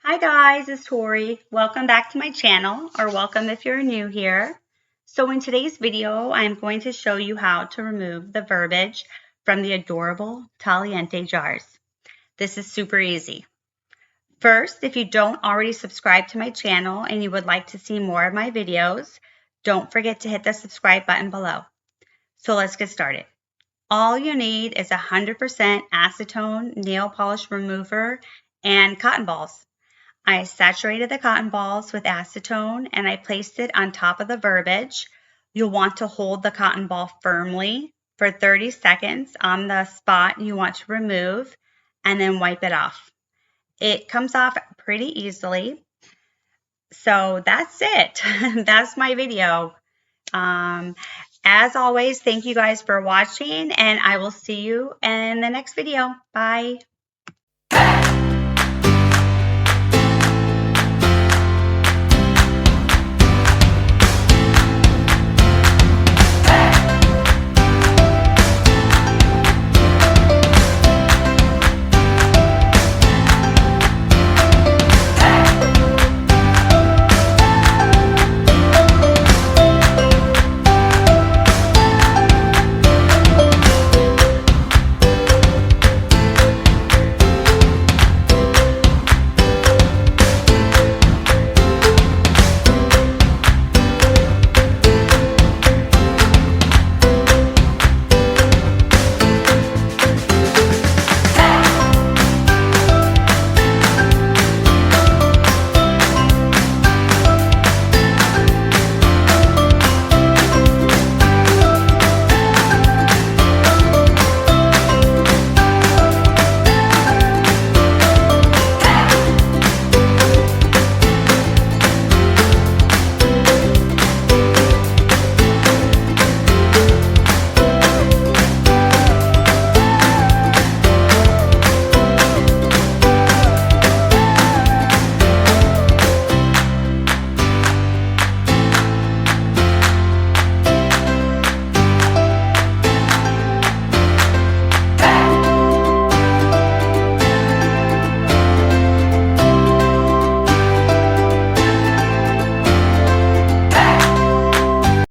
Hi guys, it's Tori. Welcome back to my channel, or welcome if you're new here. So in today's video, I'm going to show you how to remove the verbiage from the adorable Talenti jars. This is super easy. First, if you don't already subscribe to my channel and you would like to see more of my videos, don't forget to hit the subscribe button below. So let's get started. All you need is 100% acetone nail polish remover and cotton balls. I saturated the cotton balls with acetone and I placed it on top of the verbiage. You'll want to hold the cotton ball firmly for 30 seconds on the spot you want to remove and then wipe it off. It comes off pretty easily. So that's it. That's my video. As always, thank you guys for watching and I will see you in the next video. Bye.